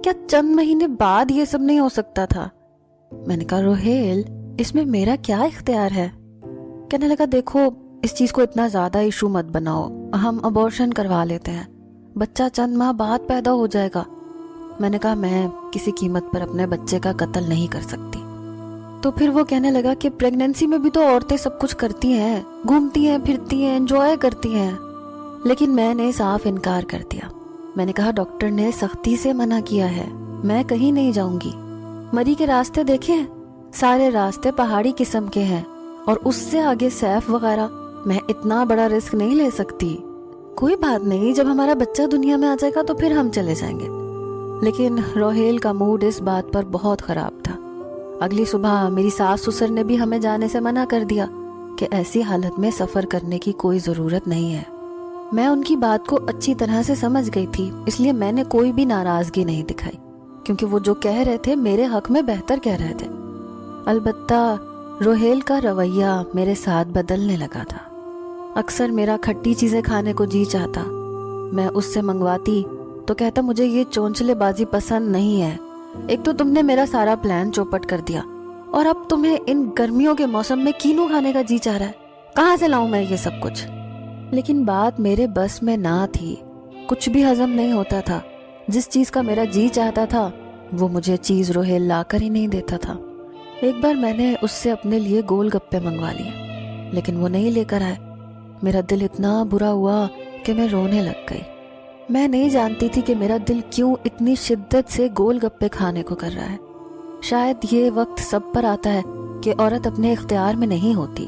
क्या चंद महीने बाद ये सब नहीं हो सकता था? मैंने कहा रोहेल, इसमें मेरा क्या इख्तियार है? कहने लगा देखो, इस चीज को इतना ज्यादा इशू मत बनाओ, हम अबॉर्शन करवा लेते हैं, बच्चा चंद माह बाद पैदा हो जाएगा। मैंने कहा मैं किसी कीमत पर अपने बच्चे का कत्ल नहीं कर सकती। तो फिर वो कहने लगा कि प्रेगनेंसी में भी तो औरतें सब कुछ करती हैं, घूमती हैं, फिरती हैं, एंजॉय करती हैं। लेकिन मैंने साफ इनकार कर दिया। मैंने कहा डॉक्टर ने सख्ती से मना किया है, मैं कहीं नहीं जाऊंगी। मरी के रास्ते देखे हैं, सारे रास्ते पहाड़ी किस्म के हैं, और उससे आगे सैफ वगैरह, मैं इतना बड़ा रिस्क नहीं ले सकती। कोई बात नहीं, जब हमारा बच्चा दुनिया में आ जाएगा तो फिर हम चले जाएंगे। लेकिन रोहेल का मूड इस बात पर बहुत खराब था। अगली सुबह मेरी सास ससुर ने भी हमें जाने से मना कर दिया कि ऐसी हालत में सफर करने की कोई जरूरत नहीं है। मैं उनकी बात को अच्छी तरह से समझ गई थी, इसलिए मैंने कोई भी नाराजगी नहीं दिखाई, क्योंकि वो जो कह रहे थे मेरे हक में बेहतर कह रहे थे। अलबत्ता रोहेल का रवैया मेरे साथ बदलने लगा था। अक्सर मेरा खट्टी चीजें खाने को जी चाहता, मैं उससे मंगवाती तो कहता मुझे ये चोंचलेबाजी पसंद नहीं है, एक तो तुमने मेरा सारा प्लान चौपट कर दिया, और अब तुम्हें इन गर्मियों के मौसम में कीनू खाने का जी चाह रहा है, कहाँ से लाऊं मैं ये सब कुछ? लेकिन बात मेरे बस में ना थी, कुछ भी हजम नहीं होता था। जिस चीज का मेरा जी चाहता था वो मुझे चीज रोहेल लाकर ही नहीं देता था। एक बार मैंने उससे अपने लिए गोलगप्पे मंगवा लिए, लेकिन वो नहीं लेकर आए। मेरा दिल इतना बुरा हुआ कि मैं रोने लग गई। मैं नहीं जानती थी कि मेरा दिल क्यों इतनी शिद्दत से गोलगप्पे खाने को कर रहा है। शायद ये वक्त सब पर आता है कि औरत अपने इख्तियार में नहीं होती।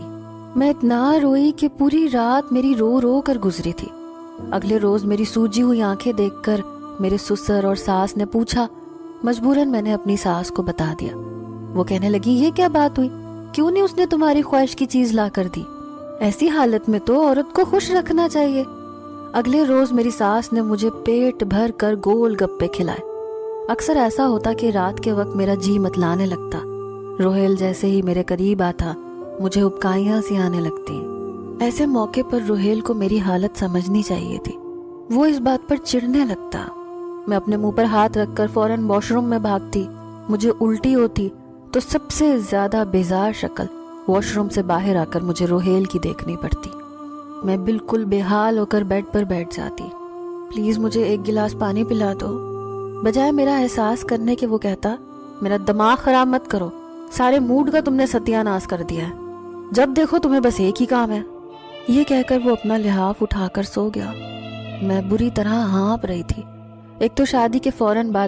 मैं इतना रोई कि पूरी रात मेरी रो रो कर गुजरी थी। अगले रोज मेरी सूजी हुई आंखें देखकर मेरे ससुर और सास ने पूछा। मजबूरन मैंने अपनी सास को बता दिया। वो कहने लगी ये क्या बात हुई, क्यों नहीं उसने तुम्हारी ख्वाहिश की चीज ला कर दी? ऐसी हालत में तो औरत को खुश रखना चाहिए। अगले रोज मेरी सास ने मुझे पेट भर कर गोल गप्पे खिलाए। अक्सर ऐसा होता कि रात के वक्त मेरा जी मतलाने लगता। रोहेल जैसे ही मेरे करीब आता मुझे उबकाइयां सी आने लगती। ऐसे मौके पर रोहेल को मेरी हालत समझनी चाहिए थी। वो इस बात पर चिढ़ने लगता। मैं अपने मुंह पर हाथ रखकर फौरन वॉशरूम में भागती। मुझे उल्टी होती तो सबसे ज्यादा बेजार शक्ल वॉशरूम से बाहर आकर मुझे रोहेल की देखनी पड़ती। मैं बिल्कुल बेहाल होकर बेड पर बैठ जाती। प्लीज मुझे एक गिलास पानी पिला दो। बजाय मेरा एहसास करने के वो कहता मेरा दिमाग खराब मत करो, सारे मूड का तुमने सत्यानाश कर दिया है, जब देखो तुम्हें बस एक ही काम है। ये कहकर वो अपना लिहाफ उठाकर सो गया। मैं बुरी तरह हाँप रही थी। एक तो शादी के फौरन बाद